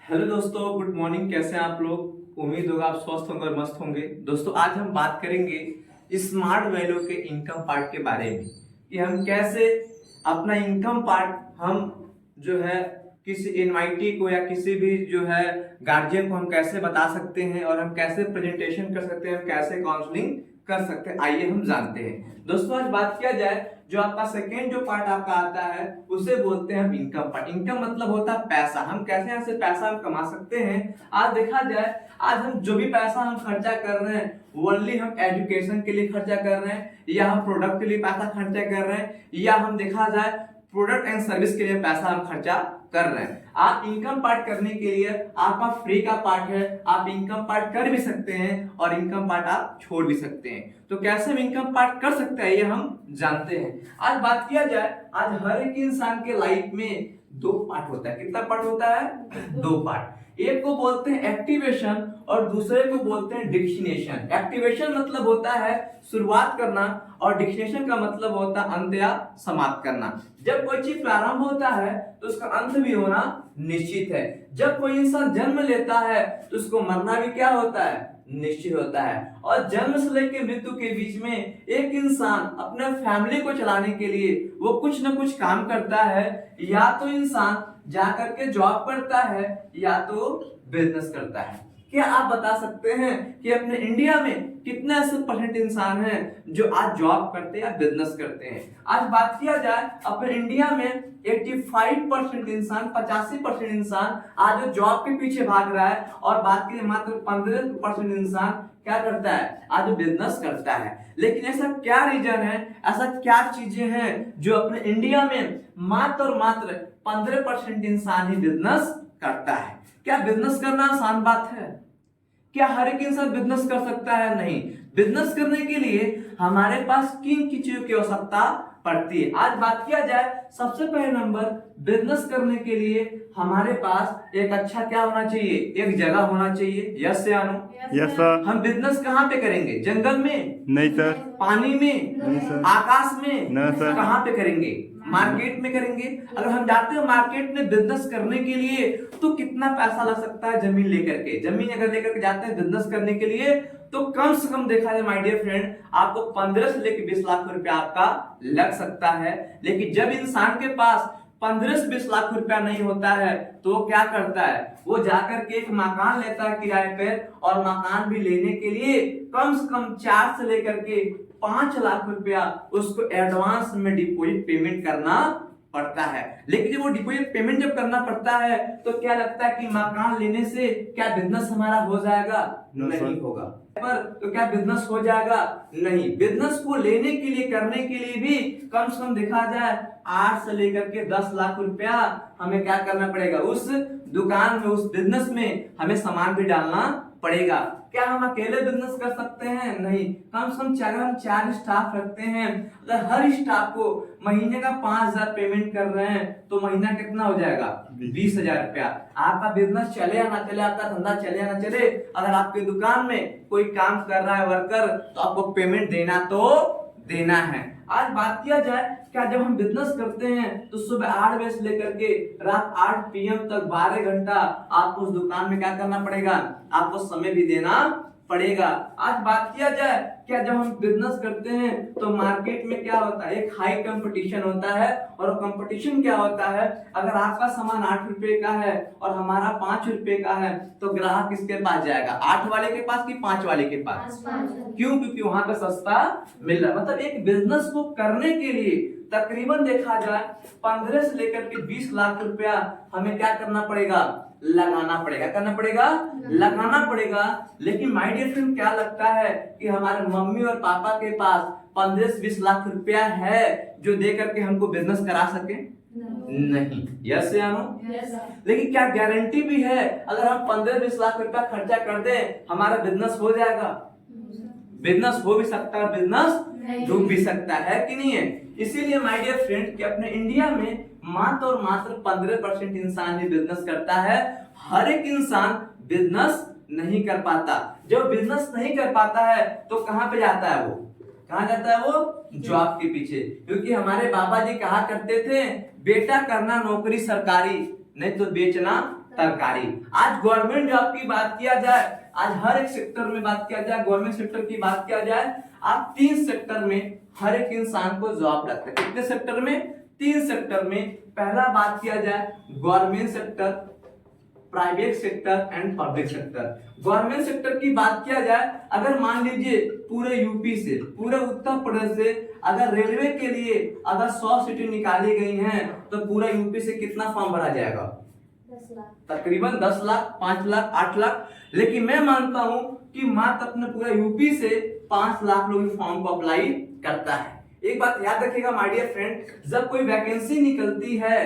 Hello दोस्तों, good morning. कैसे हैं आप लोग? उम्मीद होगा आप स्वस्थ होंगे और मस्त होंगे। दोस्तों, आज हम बात करेंगे स्मार्ट वैल्यू के इनकम पार्ट के बारे में कि हम कैसे अपना इनकम पार्ट हम जो है किसी इनवाइटी को या किसी भी जो है गार्जियन को हम कैसे बता सकते हैं और हम कैसे प्रेजेंटेशन कर सकते हैं, हम कैसे काउंसलिंग कर सकते हैं। आइए हम जानते हैं। दोस्तों, आज बात किया जाए जो आपका सेकेंड जो पार्ट आपका आता है उसे बोलते हैं हम इनकम पार्ट। इनकम मतलब होता है पैसा। हम कैसे यहाँ से पैसा हम कमा सकते हैं। आज देखा जाए, आज हम जो भी पैसा हम खर्चा कर रहे हैं ओनली हम एजुकेशन के लिए खर्चा कर रहे हैं, या हम प्रोडक्ट के लिए पैसा खर्चा कर रहे हैं, या हम देखा जाए प्रोडक्ट एंड सर्विस के लिए पैसा हम खर्चा कर रहे हैं। आप इनकम पार्ट करने के लिए आपका फ्री का पार्ट है, आप इनकम पार्ट कर भी सकते हैं और इनकम पार्ट आप छोड़ भी सकते हैं। तो कैसे हम इनकम पार्ट कर सकते हैं ये हम जानते हैं। आज बात किया जाए, आज हर एक इंसान के लाइफ में दो पार्ट होता है। कितना पार्ट होता है? दो पार्ट। एक को बोलते हैं एक्टिवेशन और दूसरे को बोलते हैं डिक्शनेशन। एक्टिवेशन मतलब होता है शुरुआत करना और डिक्शनेशन का मतलब होता है अंत या समाप्त करना। जब कोई चीज प्रारंभ होता है तो उसका अंत भी होना निश्चित है। जब कोई इंसान जन्म लेता है तो उसको मरना भी क्या होता है? निश्चित होता है। और जन्म से लेकर मृत्यु के बीच में एक इंसान अपने फैमिली को चलाने के लिए वो कुछ न कुछ काम करता है। या तो इंसान जाकर के जॉब करता है या तो बिजनेस करता है। क्या आप बता सकते हैं कि अपने इंडिया में कितने ऐसे परसेंट इंसान हैं जो आज जॉब करते हैं या बिजनेस करते हैं? आज बात किया जाए, अपने इंडिया में 85% इंसान, 85% इंसान आज जॉब के पीछे भाग रहा है और बात की मात्र 15% इंसान क्या करता है? आज बिजनेस करता है। लेकिन ऐसा क्या रीजन है, ऐसा क्या चीजें हैं जो अपने इंडिया में मात्र और मात्र 15% इंसान ही बिजनेस करता है? क्या बिजनेस करना आसान बात है? क्या हर एक इंसान बिजनेस कर सकता है? नहीं। बिजनेस करने के लिए हमारे पास किन किन चीजों की आवश्यकता पड़ती है? आज बात किया जाए, सबसे पहले नंबर, बिजनेस करने के लिए हमारे पास एक अच्छा क्या होना चाहिए? एक जगह होना चाहिए। यस या नो? Yes sir. हम बिजनेस कहाँ पे करेंगे? जंगल में? नहीं सर। पानी में? नहीं सर। आकाश में? नहीं सर। कहाँ पे करेंगे? मार्केट में करेंगे। अगर हम जाते हैं मार्केट में बिजनेस करने के लिए तो कितना पैसा लग सकता है? जमीन लेकर के, जमीन अगर लेकर के जाते हैं बिजनेस करने के लिए तो कम से कम देखा जाए माय डियर फ्रेंड, आपको 15 से लेकर 20 लाख रुपया आपका लग सकता है। लेकिन जब इंसान के पास 15 से 20 लाख रुपया नहीं होता है तो वो क्या करता है? वो जाकर के एक मकान लेता है किराए पे, और मकान भी लेने के लिए कम से कम 4 से लेकर के 5 लाख रुपया उसको एडवांस में डिपॉजिट पेमेंट करना पड़ता है। लेकिन जब वो डिपॉजिट पेमेंट जब करना पड़ता है तो क्या लगता है कि मकान लेने से क्या बिजनेस हमारा हो जाएगा? नहीं होगा। पर तो क्या बिजनेस हो जाएगा? नहीं। बिजनेस को लेने के लिए, करने के लिए भी कम से कम देखा जाए 8 से लेकर के 10 लाख रुपया हमें क्या करना पड़ेगा? उस दुकान में, उस बिजनेस में हमें सामान भी डालना पड़ेगा। क्या हम अकेले बिजनेस कर सकते हैं? नहीं। कम से कम अगर हम 4 स्टाफ रखते हैं, अगर हर स्टाफ को महीने का 5,000 पेमेंट कर रहे हैं तो महीना कितना हो जाएगा? 20,000 रुपया। आपका बिजनेस चले या ना चले, आपका धंधा चले या ना चले, अगर आपकी दुकान में कोई काम कर रहा है वर्कर तो आपको पेमेंट देना तो देना है। आज बात किया जाए, क्या जब हम बिजनेस करते हैं तो सुबह 8 बजे से लेकर के रात 8 PM तक 12 घंटा आपको उस दुकान में क्या करना पड़ेगा? आपको समय भी देना पड़ेगा। आज बात किया जाए, क्या जब हम बिजनेस करते हैं तो मार्केट में क्या होता है? एक हाई कंपटीशन होता है। और कंपटीशन क्या होता है? अगर आपका सामान 8 रुपए का है और हमारा 5 रुपए का है तो ग्राहक किसके पास जाएगा? 8 वाले के पास कि 5 वाले के पास? क्यों? क्योंकि वहां पे सस्ता मिल रहा है। मतलब एक बिजनेस को करने के लिए तकरीबन देखा जाए 15 से लेकर के 20 लाख रुपया हमें क्या करना पड़ेगा? लगाना पड़ेगा। करना पड़ेगा, लगाना पड़ेगा। लेकिन माय डियर फ्रेंड, क्या लगता है कि हमारे मम्मी और पापा के पास 15 से 20 लाख रुपया है जो दे करके हमको बिजनेस करा सके? नहीं। यस या नो? लेकिन क्या गारंटी भी है अगर हम 15-20 लाख रुपया खर्चा कर दें हमारा बिजनेस हो जाएगा? बिजनेस हो भी सकता है, बिजनेस डूब भी सकता है कि नहीं है? इसीलिए माय डियर फ्रेंड कि अपने इंडिया में मात्र और मात्र 15% इंसान ही बिजनेस करता है। हर एक इंसान बिजनेस नहीं कर पाता। जब बिजनेस नहीं कर पाता है तो कहां पे जाता है? वो कहां जाता है? वो जॉब के पीछे। क्योंकि हमारे बाबा जी कहा करते थे, बेटा करना नौकरी सरकारी, नहीं तो बेचना तरकारी। आज गवर्नमेंट जॉब की बात किया जाए, आज हर एक सेक्टर में बात किया जाए, गवर्नमेंट सेक्टर की बात किया जाए, आप 3 सेक्टर में हर एक इंसान को जॉब लगता है। कितने सेक्टर में? 3 सेक्टर में। पहला बात किया जाए government sector, private sector and public sector. Government sector की बात किया जाए, अगर मान लीजिए पूरे यूपी से, पूरे उत्तर प्रदेश से अगर रेलवे के लिए अगर 100 सीटें निकाली गई हैं तो पूरा यूपी से कितना फॉर्म भरा जाएगा? 10 लाख, तकरीबन 10 लाख, 5 लाख, 8 लाख। लेकिन मैं मानता हूं कि मात्र अपने पूरा यूपी से 5 लाख लोग इस फॉर्म को अप्लाई करता है। एक बात याद रखिएगा माय डियर फ्रेंड, जब कोई वैकेंसी निकलती है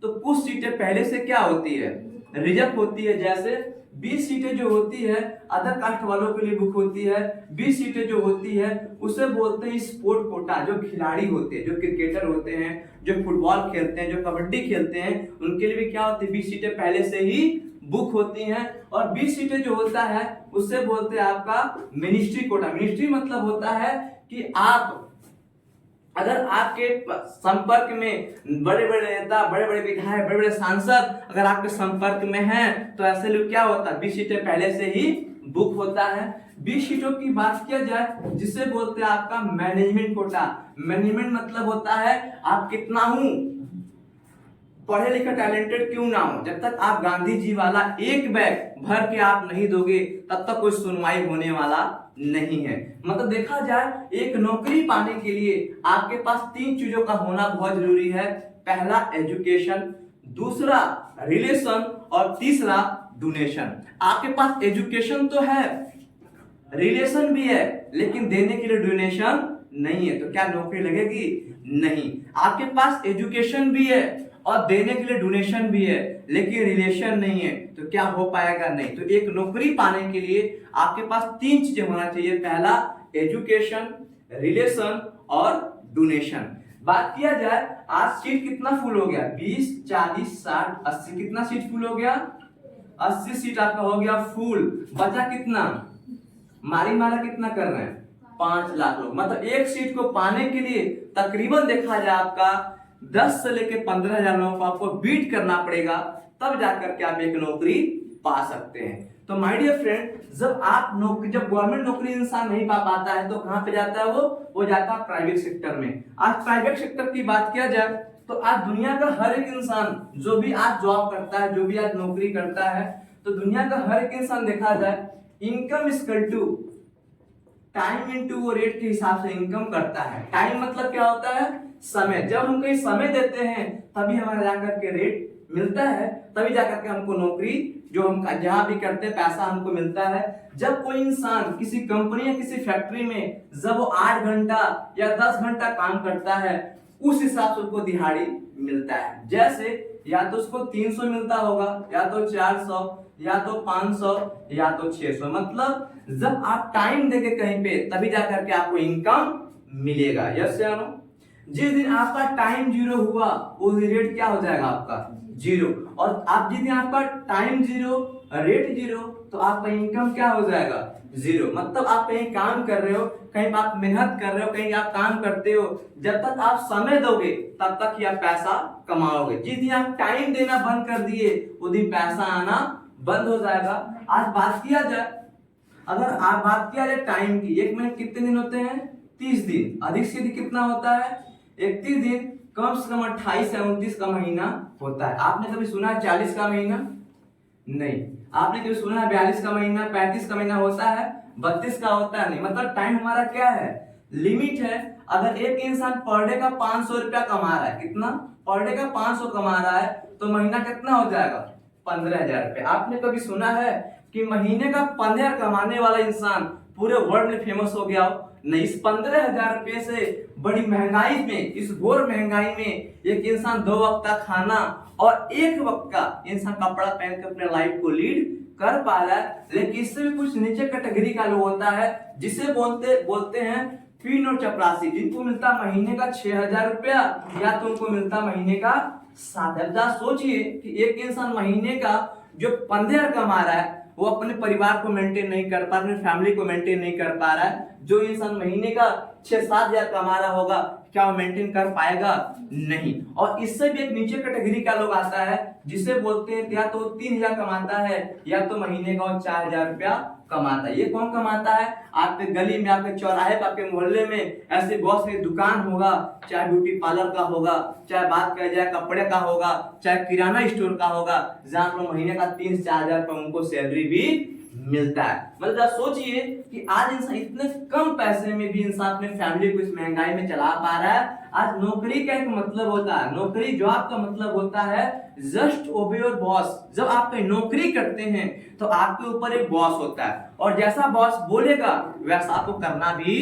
तो कुछ सीटें पहले से क्या होती है? रिजर्व होती है। जैसे 20 सीटें जो होती है अदर कास्ट वालों के लिए बुक होती है, 20 सीटें जो होती है उसे बोलते हैं स्पोर्ट कोटा। जो खिलाड़ी होते हैं, जो क्रिकेटर होते हैं, जो फुटबॉल खेलते हैं, जो कबड्डी खेलते हैं, उनके लिए भी क्या होती है? 20 सीटें पहले से ही बुक होती हैं। और 20 सीटें जो होता है उससे बोलते हैं आपका मिनिस्ट्री कोटा। मिनिस्ट्री मतलब होता है कि आप अगर आपके संपर्क में बड़े बड़े नेता, बड़े बड़े विधायक, बड़े बड़े सांसद अगर आपके संपर्क में हैं तो ऐसे लोग क्या होता है? 20 सीटें पहले से ही बुक होता है। 20 सीटों की बात किया जाए जिसे बोलते हैं आपका मैनेजमेंट कोटा। मैनेजमेंट मतलब होता है आप कितना हूं पढ़े लिखे टैलेंटेड क्यों ना हो, जब तक आप गांधी जी वाला एक बैग भर के आप नहीं दोगे तब तक कोई सुनवाई होने वाला नहीं है। मतलब देखा जाए एक नौकरी पाने के लिए आपके पास 3 चीजों का होना बहुत जरूरी है। पहला एजुकेशन, दूसरा रिलेशन और तीसरा डोनेशन। आपके पास एजुकेशन तो है, रिलेशन भी है, लेकिन देने के लिए डोनेशन नहीं है तो क्या नौकरी लगेगी? नहीं। आपके पास एजुकेशन भी है और देने के लिए डोनेशन भी है, लेकिन रिलेशन नहीं है तो क्या हो पाएगा? नहीं। तो एक नौकरी पाने के लिए आपके पास 3 चीजें होना चाहिए। पहला एजुकेशन, रिलेशन और डोनेशन। बात किया जाए आज सीट कितना फुल हो गया? 20, 40, 60, 80। कितना सीट फुल हो गया? 80 सीट आपका हो गया फुल। बचा कितना? मारा कितना कर रहे हैं? 5 लाख लोग। मतलब एक सीट को पाने के लिए तकरीबन देखा जाए आपका 10 से लेके 15,000 लोगों को आपको बीट करना पड़ेगा, तब जाकर के आप एक नौकरी पा सकते हैं। तो माय डियर फ्रेंड, जब गवर्नमेंट नौकरी इंसान नहीं पा पाता है तो कहां पे जाता है? वो जाता है प्राइवेट सेक्टर में। आज प्राइवेट सेक्टर की बात किया जाए तो आज दुनिया का हर एक इंसान जो भी आज जॉब करता है, जो भी आज नौकरी करता है, तो दुनिया का हर एक इंसान देखा जाए income equal to time into वो रेट के हिसाब से इनकम करता है। टाइम मतलब क्या होता है? समय। जब हम कहीं समय देते हैं तभी हमारा जाकर के रेट मिलता है, तभी जाकर के हमको नौकरी जो हम जहां भी करते हैं पैसा हमको मिलता है। जब कोई इंसान किसी कंपनी या किसी फैक्ट्री में जब वो 8 घंटा या 10 घंटा काम करता है उस हिसाब से उसको दिहाड़ी मिलता है। जैसे या तो उसको 300 मिलता होगा, या तो 400, या तो 500, या तो 600। मतलब जब आप टाइम देके कहीं पे तभी जाकर के आपको इनकम मिलेगा। यस या नो? जिस दिन आपका टाइम 0 हुआ उस रेट क्या हो जाएगा? आपका 0। और आप जिस दिन आपका टाइम 0 रेट 0 तो आपका इनकम क्या हो जाएगा? 0। मतलब आप कहीं काम कर रहे हो, कहीं आप मेहनत कर रहे हो, कहीं आप काम करते हो, जब तक आप समय दोगे तब तक ही आप पैसा कमाओगे। जिस दिन आप टाइम देना बंद कर दिए उस दिन पैसा आना बंद हो जाएगा। आज बात किया जाए, अगर आप बात किया जाए टाइम की, 1 मिनट कितने दिन होते हैं? 30 दिन। अधिक से अधिक कितना होता है? 31 दिन। कम से कम 28 या 29 का महीना होता है। आपने कभी सुना है 40 का महीना? नहीं। आपने कभी सुना है 42 का महीना, 35 का महीना होता है, 32 का होता है? नहीं। मतलब टाइम हमारा क्या है? लिमिट है। अगर एक इंसान पर डे का 500 रुपया कमा रहा है, कितना? पर डे का 500 कमा रहा है तो महीना कितना हो जाएगा? 15,000 रुपये। आपने कभी सुना है कि महीने का 15,000 कमाने वाला इंसान पूरे वर्ल्ड में फेमस हो गया हो? नहीं। इस 15,000 रुपये से बड़ी महंगाई में, इस घोर महंगाई में एक इंसान 2 वक्त का खाना और 1 वक्त का इंसान कपड़ा पहन कर अपने लाइफ को लीड कर पा रहा है। लेकिन इससे भी कुछ नीचे कैटेगरी का लोग होता है जिसे बोलते हैं क्वीन और चपरासी, जिनको मिलता महीने का 6,000 रुपया या तो उनको मिलता महीने का 7,000। सोचिए कि एक इंसान महीने का जो 15,000 कमा रहा है वो अपने परिवार को मेंटेन नहीं कर पा रहा, अपनी फैमिली को मेंटेन नहीं कर पा रहा है। जो इंसान महीने का 6-7 हजार कमा रहा होगा क्या वो मेंटेन कर पाएगा? नहीं। और इससे भी एक नीचे कैटेगरी का लोग आता है जिसे बोलते हैं या तो 3,000 कमाता है या तो महीने का 4,000 रुपया कमाता है। ये कौन कमाता है? आपके गली में, आपके चौराहे पर, आपके मोहल्ले में ऐसे बहुत सारी दुकान होगा, चाहे ब्यूटी पार्लर का होगा, चाहे बात कहा जाए कपड़े का होगा, चाहे किराना स्टोर का होगा, जहां पर महीने का 3 से 4,000 रुपये उनको सैलरी भी मिलता है। मतलब आप सोचिए कि आज इंसान इतने कम पैसे में भी इंसान अपने फैमिली को इस महंगाई में चला पा रहा है। आज नौकरी का एक मतलब होता है, नौकरी जॉब का मतलब होता है जस्ट ओबे योर बॉस। जब आप कोई नौकरी करते हैं तो आपके ऊपर एक बॉस होता है और जैसा बॉस बोलेगा वैसा आपको करना भी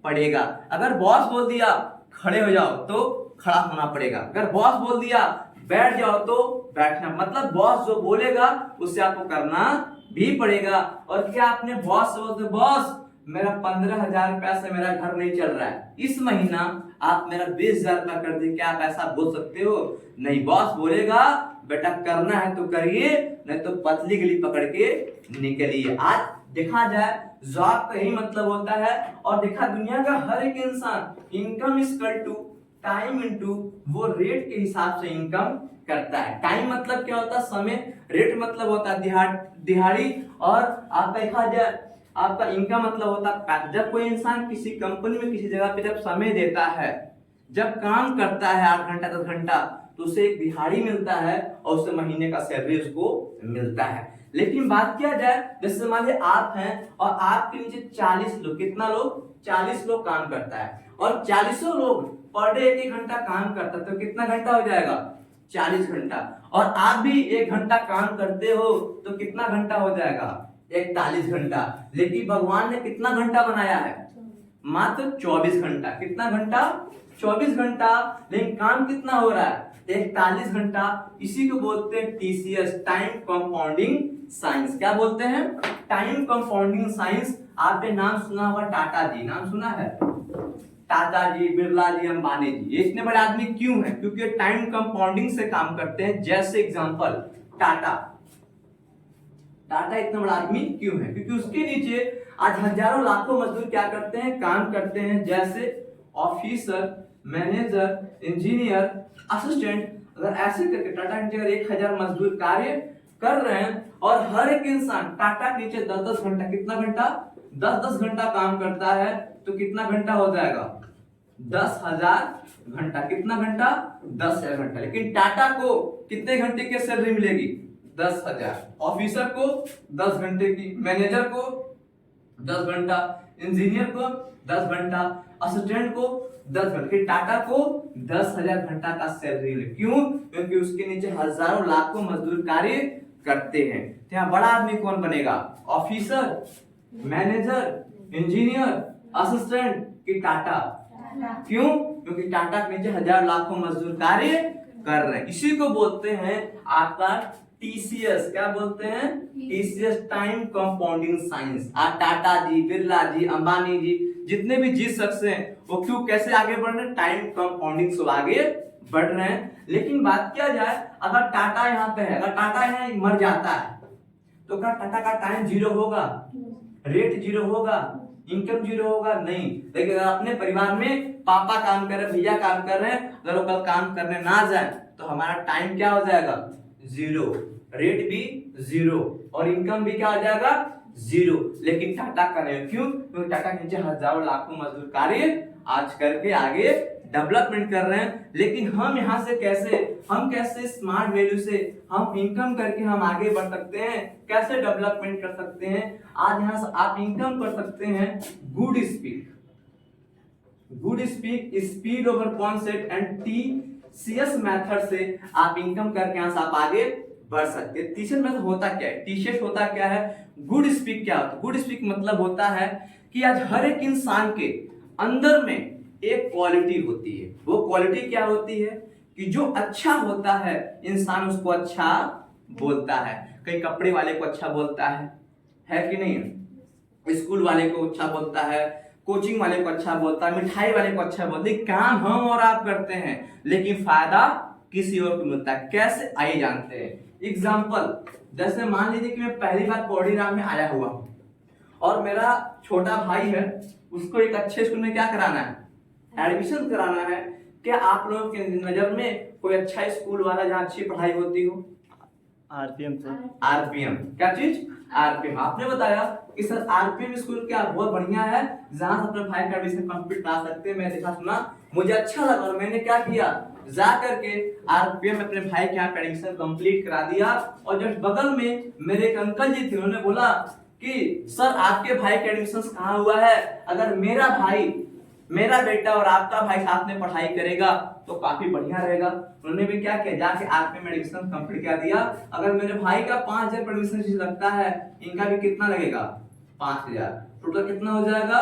पड़ेगा। अगर बॉस बोल दिया खड़े हो जाओ तो खड़ा होना पड़ेगा, अगर बॉस बोल दिया बैठ जाओ तो बैठना, मतलब बॉस जो बोलेगा उससे आपको करना भी पड़ेगा। और क्या आपने बॉस से बोलते बॉस मेरा 15,000 रुपया से मेरा घर नहीं चल रहा है, इस महीना आप मेरा 20,000 रुपया कर दे, क्या आप ऐसा बोल सकते हो? नहीं। बॉस बोलेगा बेटा करना है तो करिए, नहीं तो पतली गली पकड़ के निकलिए। आज देखा जाए जॉब का ही मतलब होता है और देखा दुनिया का हर एक इंसान income is equal to time into वो रेट के हिसाब से इनकम करता है। टाइम मतलब क्या होता है? समय। रेट मतलब होता है दिहाड़ी। और आपका देखा जाए आपका इनकम मतलब होता है जब कोई इंसान किसी कंपनी में किसी जगह पे जब समय देता है, जब काम करता है 8 घंटा 10 घंटा, तो उसे एक दिहाड़ी मिलता है और उसे महीने का सैलरी उसको मिलता है। लेकिन बात किया जाए जैसे मान लीजिए आप हैं और आपके नीचे 40 लोग, कितना लोग? 40 लोग काम करता है और 40 लोग पर डे 1 घंटा काम करता है, तो कितना घंटा हो जाएगा? 40 घंटा। और आप भी 1 घंटा काम करते हो तो कितना घंटा हो जाएगा? 41 घंटा। लेकिन भगवान ने कितना घंटा बनाया है? मात्र 24 घंटा। कितना घंटा? 24 घंटा। लेकिन काम कितना हो रहा है? 41 घंटा। इसी को बोलते हैं टीसीएस, टाइम कंपाउंडिंग साइंस। क्या बोलते हैं? Time compounding science. आपने नाम सुना होगा टाटा जी, नाम सुना है? टाटा जी, बिरला जी, अंबानी जी, ये इतने बड़े आदमी क्यों हैं? क्योंकि टाइम कंपाउंडिंग से काम करते हैं। जैसे एग्जांपल टाटा इतना बड़ा आदमी क्यों है? क्योंकि उसके नीचे आज हजारों लाखों मजदूर क्या करते हैं? काम करते हैं। जैसे ऑफिसर, मैनेजर, इंजीनियर, असिस्टेंट। अगर ऐसे करके टाटा के नीचे 1,000 मजदूर कार्य कर रहे हैं और हर एक इंसान टाटा के नीचे 10-10 घंटा, कितना घंटा? 10-10 घंटा काम करता है, तो कितना घंटा हो जाएगा? 10,000 घंटा। कितना घंटा? 10,000 घंटा। लेकिन टाटा को कितने घंटे की सैलरी मिलेगी? 10,000। ऑफिसर को 10 घंटे की, मैनेजर को 10 घंटा, इंजीनियर को 10 घंटा, असिस्टेंट को 10 घंटे। टाटा को 10,000 घंटा का सैलरी मिले। क्यों? क्योंकि उसके नीचे हजारों लाखों मजदूर कार्य करते हैं। तो यहाँ बड़ा आदमी कौन बनेगा? ऑफिसर, मैनेजर, इंजीनियर, असिस्टेंट कि टाटा? क्यों? क्योंकि टाटा के नीचे हजार लाखों मजदूर कार्य कर रहे हैं। इसी को बोलते हैं आपका टीसीएस। क्या बोलते हैं? TCS, time compounding science. आज टाटा जी, बिरला जी, अंबानी जी, जितने भी जी शख्स हैं वो क्यों, कैसे आगे बढ़ रहे हैं? टाइम कंपाउंडिंग से आगे बढ़ रहे हैं। लेकिन बात किया जाए अगर टाटा यहाँ पे है, अगर टाटा यहाँ मर जाता है तो क्या टाटा का टाइम जीरो होगा? रेट जीरो होगा? इनकम जीरो होगा? नहीं। लेकिन अगर अपने परिवार में पापा काम कर रहे हैं, भैया काम कर रहे हैं, अगर वो कल काम करने ना जाए तो हमारा टाइम क्या हो जाएगा? जीरो। रेट भी जीरो और इनकम भी क्या हो जाएगा? जीरो। लेकिन टाटा का नहीं। क्यों? क्योंकि टाटा के नीचे हजारों लाखों मजदूर कार्य आज करके आगे डेवलपमेंट कर रहे हैं। लेकिन हम यहाँ से कैसे स्मार्ट वैल्यू से हम इनकम करके हम आगे बढ़ सकते हैं? कैसे डेवलपमेंट कर सकते हैं? आज यहाँ से आप इनकम कर सकते हैं good speed over concept and TCS method से आप इनकम करके यहाँ से आप आगे बढ़ सकते हैं। टीसीएस मेथड होता क्या है? टीसीएस होता क्या है? गुड स्पीक क्या होता है? गुड स्पीक मतलब होता है कि आज हर एक इंसान के अंदर में एक क्वालिटी होती है। वो क्वालिटी क्या होती है कि जो अच्छा होता है इंसान उसको अच्छा बोलता है। कई कपड़े वाले को अच्छा बोलता है कि नहीं? स्कूल वाले को अच्छा बोलता है, कोचिंग वाले को अच्छा बोलता है, मिठाई वाले को अच्छा बोलता है। काम हम और आप करते हैं लेकिन फायदा किसी और को मिलता है। कैसे? आइए जानते हैं। एग्जाम्पल, जैसे मान लीजिए कि मैं पहली बार पौड़ीराम में आया हुआ और मेरा छोटा भाई है, उसको एक अच्छे स्कूल में क्या कराना है? एडमिशन कराना है, क्या आप लोगों के नजर में कोई अच्छा स्कूल वाला जहाँ अच्छी पढ़ाई होती हो? RPM sir. आरपीएम क्या चीज? आरपीएम। आपने बताया कि सर आरपीएम स्कूल क्या बहुत बढ़िया है जहां से अपने भाई का एडमिशन कंप्लीट करा सकते हैं। मैं देखा सुना, मुझे अच्छा लगा और मैंने क्या किया, जा करके आरपीएम में अपने भाई के यहाँ एडमिशन कंप्लीट करा दिया। और जस्ट बगल में मेरे एक अंकल जी थे, उन्होंने बोला कि सर आपके भाई का एडमिशन कहाँ हुआ है, अगर मेरा बेटा और आपका भाई साथ में पढ़ाई करेगा तो काफी बढ़िया रहेगा। उन्होंने भी क्या किया, जाके आरपीएम में एडमिशन कंप्लीट कर दिया। अगर मेरे भाई का 5,000 एडमिशन फीस लगता है, इनका भी कितना लगेगा? 5,000, टोटल कितना हो जाएगा?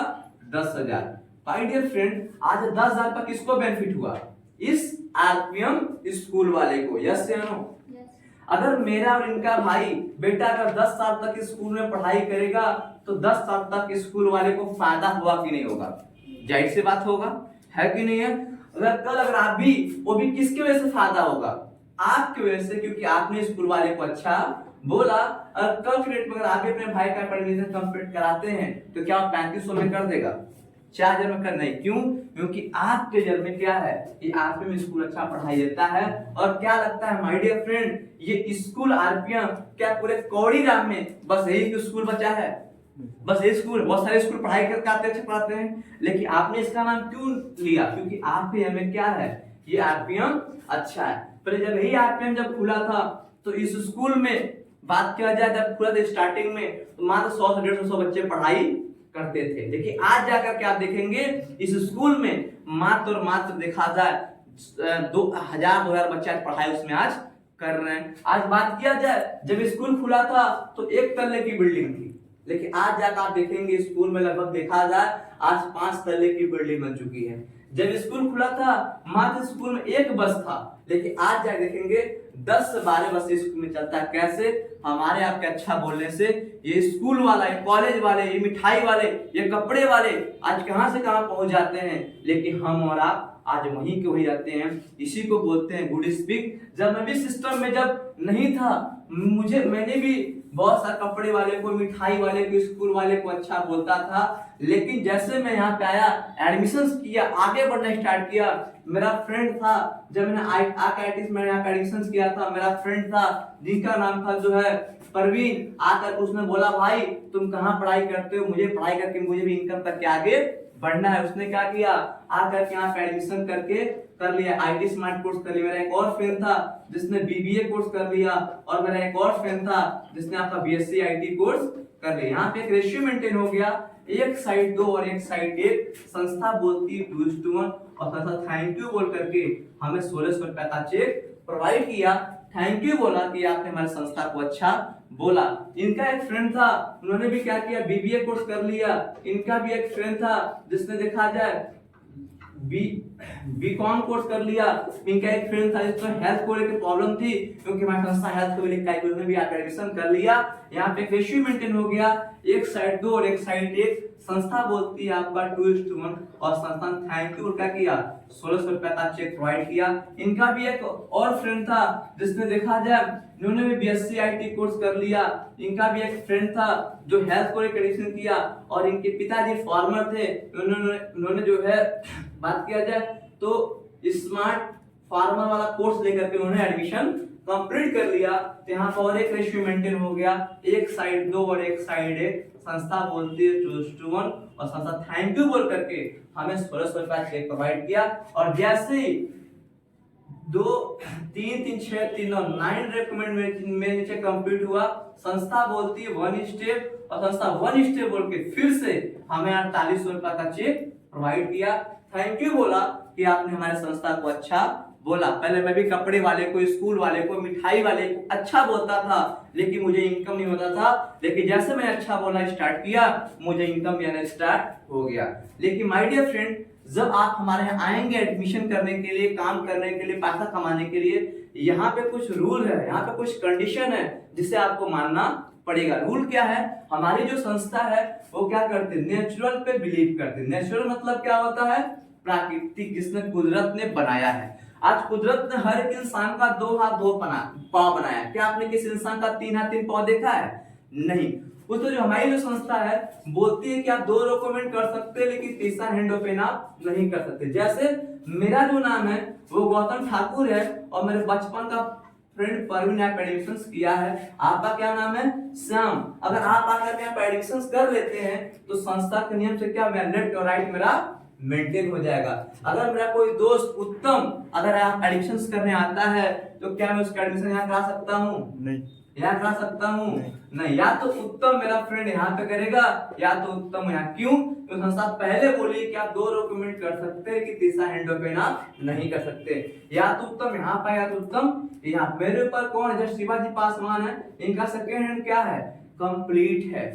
10,000। माय डियर फ्रेंड, आज 10,000 का किसको बेनिफिट हुआ? इस आरपीएम स्कूल वाले को। यस या नो? अगर मेरा और इनका भाई बेटा अगर 10 साल तक स्कूल में पढ़ाई करेगा तो 10 साल तक स्कूल वाले को फायदा हुआ कि नहीं होगा? जाहिर सी बात होगा, है कि नहीं है? अगर आप भी, वो भी किसकी वजह से फायदा होगा? आपकी वजह से, क्योंकि आपने स्कूल वाले को अच्छा बोला। और कल के डेट में अगर आप भी अपने भाई का एडमिशन कंप्लीट कराते हैं तो क्या 3500 में कर देगा? 4,000 में कर नहीं। क्यों? क्योंकि आपके नजर में क्या है, ये आरपीएम स्कूल अच्छा पढ़ाई देता है। और क्या लगता है माय डियर फ्रेंड, ये स्कूल आरपीएम क्या पूरे कौड़ी राम में बस यही स्कूल बचा है? बस ये स्कूल, बहुत सारे स्कूल पढ़ाई करके अच्छे पढ़ाते हैं, लेकिन आपने इसका नाम क्यों लिया? क्योंकि आपके में क्या है, ये आरपीएम अच्छा है। पर जब यही आरपीएम जब खुला था तो इस स्कूल में बात किया जाए, जब खुला था स्टार्टिंग में तो मात्र 100 से 150 बच्चे पढ़ाई करते थे। लेकिन आज जाकर के आप देखेंगे इस स्कूल में मात्र और मात्र देखा जाए 2,000 बच्चे आज पढ़ाई उसमें आज कर रहे हैं। आज बात किया जाए, जब स्कूल खुला था तो 1 तल्ले की बिल्डिंग थी, लेकिन आज जाकर आप देखेंगे स्कूल में लगभग देखा जाए आज 5 तल्ले की बिल्डिंग बन चुकी है। जब स्कूल खुला था मात्र स्कूल में 1 बस था, लेकिन आज जाकर देखेंगे 10 से 12 बस स्कूल में चलता है। कैसे? हमारे आपके अच्छा बोलने से। ये स्कूल वाला, ये कॉलेज वाले, ये मिठाई वाले, ये कपड़े वाले आज कहां से कहां पहुंच जाते हैं, लेकिन हम और आप आज वहीं के वहीं रहते हैं। इसी को बोलते हैं गुड स्पीक। जब मैं भी सिस्टम में जब नहीं था, मैंने भी बहुत सारे कपड़े वाले को, मिठाई वाले को, स्कूल वाले को अच्छा बोलता था, लेकिन जैसे मैं यहाँ पे आया, एडमिशन किया, आगे बढ़ना स्टार्ट किया, मेरा फ्रेंड था, जब मैंने आईआईटी में यहाँ पे एडमिशन किया था, मेरा फ्रेंड था जिनका नाम था जो है परवीन, आकर उसने बोला भाई तुम कहाँ पढ़ाई करते हो, मुझे पढ़ाई करके मुझे भी इनकम करके आगे बढ़ना है। उसने क्या किया, आकर के यहाँ पे एडमिशन करके कर लिया, आईटी स्मार्ट कोर्स कर लिया। मेरा एक और फ्रेंड था जिसने बीबीए कोर्स कर लिया, और मेरा एक और फ्रेंड था जिसने आपका बीएससी आईटी कोर्स कर लिया। यहाँ पे एक रेशियो मेंटेन हो गया, एक साइड 2 और एक साइड 1। संस्था बोलती है 2:1 और संस्था थैंक यू बोल करके हमें 1600 रुपए का चेक प्रोवाइड किया। थैंक यू बोला कि आपने हमारे संस्था को अच्छा बोला। इनका एक फ्रेंड था, उन्होंने भी क्या किया, बीबीए कोर्स कर लिया। इनका भी एक फ्रेंड था जिसने देखा जाए बीकॉम कोर्स कर लिया। इनका एक फ्रेंड था जिसको हेल्थ को लेकर प्रॉब्लम थी, क्योंकि हमारी संस्था हेल्थ को लेकर उन्होंने भी आकर एडमिशन कर लिया। यहाँ पे रेशियो मेंटेन हो गया, एक साइड 2 और एक साइड 1। संस्था बोलती है आपका 2:1 और संस्था थैंक यू क्या किया, 1600 रुपए का चेक प्रोवाइड किया। इनका भी एक और फ्रेंड था जिसने देखा जाए इन्होंने भी बीएससी आईटी कोर्स कर लिया। इनका भी एक फ्रेंड था जो हेल्थ को लेकर एडमिशन किया, और इनके पिताजी फार्मर थे। उन्होंने जो है बात किया जाए तो स्मार्ट फार्मर वाला कोर्स लेकर के उन्होंने एडमिशन कंप्लीट कर लिया। तो यहाँ पर और एक रेशियो मेंटेन हो गया, एक साइड 2 और एक साइड 1। संस्था बोलती है 2:1 और संस्था थैंक यू बोल करके हमें 1600 रुपए चेक प्रोवाइड किया। और जैसे ही 2 3 3 6 3 और 9 रेकमेंड में नीचे कंप्लीट हुआ, संस्था बोलती है 1 स्टेप और संस्था 1 स्टेप बोल के फिर से हमें 4800 रुपए का चेक प्रोवाइड किया। थैंक यू बोला कि आपने हमारे संस्था को अच्छा बोला। पहले मैं भी कपड़े वाले को, स्कूल वाले को, मिठाई वाले को अच्छा बोलता था, लेकिन मुझे इनकम नहीं होता था। लेकिन जैसे मैं अच्छा बोलना स्टार्ट किया, मुझे इनकम भी आना स्टार्ट हो गया। लेकिन माय डियर फ्रेंड, जब आप हमारे यहाँ आएंगे एडमिशन करने के लिए, काम करने के लिए, पैसा कमाने के लिए, यहाँ पे कुछ रूल है, यहाँ पे कुछ कंडीशन है जिसे आपको मानना पड़ेगा। रूल क्या है, हमारी जो संस्था है वो क्या करते हैं, नेचुरल पे बिलीव करते हैं। नेचुरल मतलब क्या होता है, प्राकृतिक, जिसने कुदरत ने बनाया है। आज कुदरत ने हर एक इंसान का 2 हाथ 2 पाँव बनाया। क्या आपने किसी इंसान का 3 हाथ 3 पाँव देखा है? नहीं। वो तो जो हमारी जो संस्था है बोलती है कि आप 2 डॉक्यूमेंट कर सकते हैं लेकिन तीसरा हैंड ओपन आप नहीं कर सकते। जैसे मेरा जो नाम है वो गौतम ठाकुर है और मेरे बचपन का फ्रेंड परवीन यहाँ पे एडमिशन किया है। आपका क्या नाम है? श्याम। अगर आप आकर यहाँ पे एडमिशन कर लेते हैं तो संस्था के नियम से क्या मेरा लेफ्ट और राइट मेरा मेंटेन हो जाएगा। अगर मेरा कोई दोस्त उत्तम अगर आप एडमिशन करने आता है तो क्या मैं उसका एडमिशन यहाँ करा सकता हूँ? नहीं। यहाँ करा सकता हूँ? नहीं। या तो उत्तम मेरा फ्रेंड यहाँ पे करेगा या तो उत्तम यहाँ। क्यों? तो संस्था पहले बोली कि आप 2 डॉक्यूमेंट कर सकते हैं कि तीसरा हैंड ओपन आप नहीं कर सकते। या तो उत्तम यहाँ पे या तो उत्तम यहाँ। मेरे ऊपर कौन है? शिवाजी पासवान है, इनका सेकेंड हैंड क्या है? कंप्लीट है।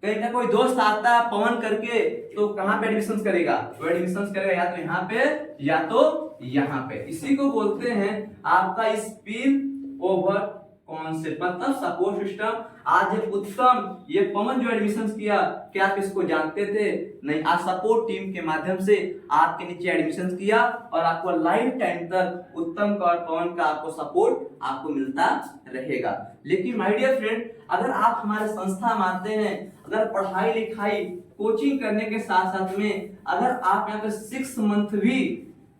कहीं का कोई दोस्त आता है पवन करके तो कहाँ पे एडमिशन करेगा? वो एडमिशन करेगा या तो यहाँ पे या तो यहाँ पे। इसी को बोलते हैं आपका स्पिल ओवर कॉन्सेप्ट, मतलब सपोर्ट सिस्टम। आज ये उत्तम ये पवन जो एडमिशन किया, क्या आप इसको जानते थे? नहीं। आज सपोर्ट टीम के माध्यम से आपके नीचे एडमिशन किया और आपको लाइफ टाइम तक उत्तम का और पवन का आपको सपोर्ट आपको मिलता रहेगा। लेकिन माय डियर फ्रेंड, अगर आप हमारे संस्था में आते हैं, अगर पढ़ाई लिखाई कोचिंग करने के साथ साथ में अगर आप यहाँ पे 6 मंथ भी,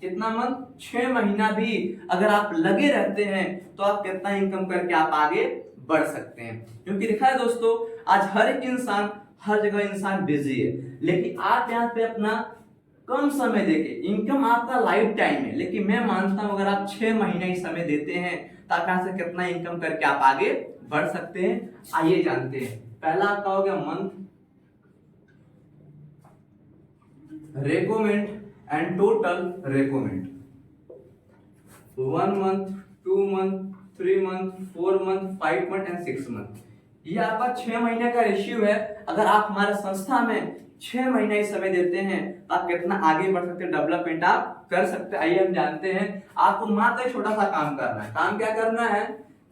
कितना मंथ? 6 महीना भी अगर आप लगे रहते हैं तो आप कितना इनकम करके आप आगे बढ़ सकते हैं। क्योंकि देखा है दोस्तों, आज हर एक इंसान हर जगह इंसान बिजी है, लेकिन आप यहाँ पे अपना कम समय देके, इनकम आपका लाइफ टाइम है, लेकिन मैं मानता हूं अगर आप 6 महीने ही समय देते हैं तो आप यहाँ से कितना इनकम करके आप आगे बढ़ सकते हैं। आइए जानते हैं। पहला आपका हो गया month recommend and total recommend. 1 month, 2 month, 3 month, 4 month, 5 month and 6 month. ये आपका 6 महीने का रेशियो है। अगर आप हमारे संस्था में 6 महीने ही समय देते हैं तो आप कितना आगे बढ़ सकते हैं, डेवलपमेंट आप कर सकते हैं। आइए हम जानते हैं। आपको मात्र एक छोटा सा काम करना है। काम क्या करना है?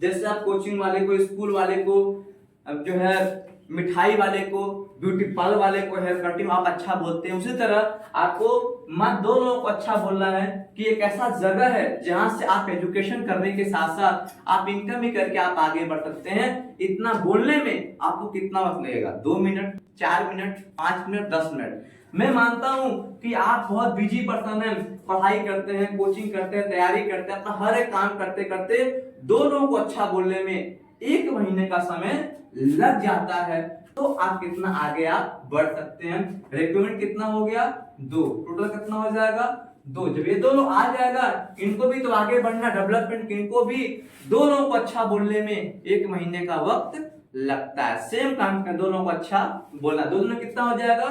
जैसे आप कोचिंग वाले को, स्कूल वाले को, जो है मिठाई वाले को, ब्यूटी पार्लर वाले को, हेयर कटिंग आप अच्छा बोलते हैं, उसी तरह आपको मत 2 लोगों को अच्छा बोलना है कि एक ऐसा जगह है जहां से आप एजुकेशन करने के साथ साथ आप इनकम भी करके आप आगे बढ़ सकते हैं। इतना बोलने में आपको कितना वक्त लगेगा? 2 मिनट, 4 मिनट, 5 मिनट, 10 मिनट। मैं मानता हूं कि आप बहुत बिजी पर्सन हैं, पढ़ाई करते हैं, कोचिंग करते हैं, तैयारी करते हैं, अपना हर एक काम करते करते 2 लोगों को अच्छा बोलने में 1 महीने का समय लग जाता है, तो आप कितना आगे आप बढ़ सकते हैं। रेकमेंड कितना हो गया? 2। टोटल कितना हो जाएगा? 2। जब ये 2 लोग आ जाएगा, इनको भी तो आगे बढ़ना, डेवलपमेंट, इनको भी 2 लोगों को अच्छा बोलने में 1 महीने का वक्त लगता है। सेम काम का 2 लोगों को अच्छा बोलना। 2 में कितना हो जाएगा?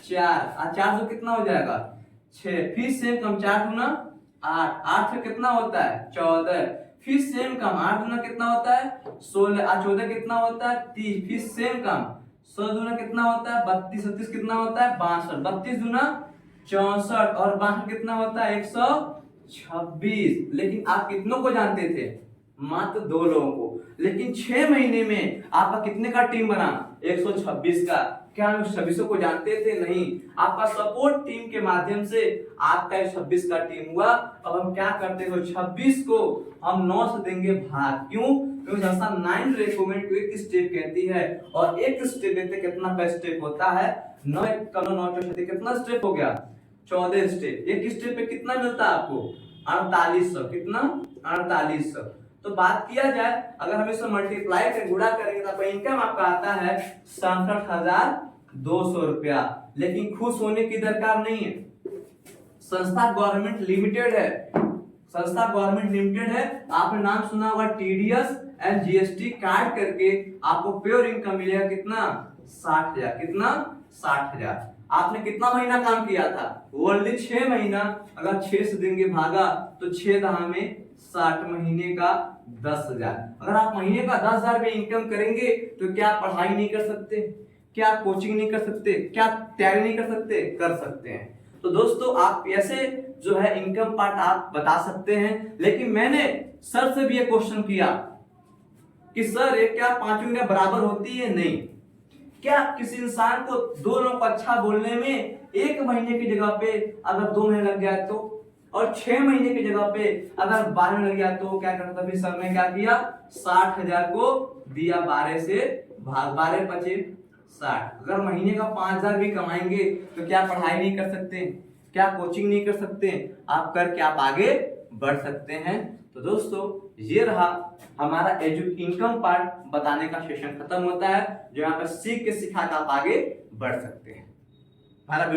4। 4 से कितना हो जाएगा? 6। फिर सेम काम 4 गुना 8। 8 से कितना होता है? 14। फिर सेम काम 8 गुना कितना होता है? 16। 14 कितना होता है? 30। फिर सेम काम 16 गुना कितना होता है? 32। 36 कितना होता है? 62। 32 गुना 64 और 62 कितना होता है? 126। लेकिन आप कितनों को जानते थे? मात्र 2 लोगों को। लेकिन 6 महीने में आपका कितने का टीम बना? 126 का। क्या हम 26 को जानते थे? नहीं। आपका सपोर्ट टीम के माध्यम से आपका 26 का टीम हुआ। अब हम क्या करते हैं? 26 को हम 9 से देंगे भाग। क्यों? क्योंकि संस्था 9 रेकमेंड को 1 स्टेप कहती है और 1 स्टेप देते कितना का स्टेप होता है? 9 कितना स्टेप हो गया? 14 स्टेप। 1 स्टेप पे कितना मिलता है आपको? 4800। कितना? 4800। तो बात किया जाए, अगर हम इसको मल्टीप्लाई कर गुणा करेंगे तो इनकम आपका आता है 67,200 रुपया। लेकिन खुश होने की दरकार नहीं है। संस्था गवर्नमेंट लिमिटेड है। संस्था गवर्नमेंट लिमिटेड है। आपने नाम सुना होगा TDS एंड GST काट करके आपको प्योर इनकम मिलेगा कितना? 60,000। कितना? 60,000। आपने कितना महीना काम किया था? ओनली 6 महीना। अगर 6 से देंगे भागा तो 6 दहा में 60, महीने का 10,000। अगर आप महीने का 10,000 रुपए इनकम करेंगे तो क्या आप पढ़ाई नहीं कर सकते? क्या आप कोचिंग नहीं कर सकते? क्या आप तैयारी नहीं कर सकते? कर सकते हैं। तो दोस्तों, आप ऐसे जो है इनकम पार्ट आप बता सकते हैं। लेकिन मैंने सर से भी एक क्वेश्चन किया कि सर ये क्या 5 उंगलियां बराबर होती है? नहीं। क्या किसी इंसान को 2 लोगों को अच्छा बोलने में 1 महीने की जगह पे अगर 2 महीने लग जाए तो? और 6 महीने की जगह पे अगर 12 लग गया तो क्या करता फिर सर ने क्या किया 60,000 को दिया 12 से भाग 12 पचे 60। अगर महीने का 5,000 भी कमाएंगे तो क्या पढ़ाई नहीं कर सकते, क्या कोचिंग नहीं कर सकते, आप करके आप आगे बढ़ सकते हैं। तो दोस्तों ये रहा हमारा इनकम पार्ट बताने का सेशन खत्म होता है, जो यहाँ पर सीख के सिखा कर आप आगे बढ़ सकते हैं। हमारा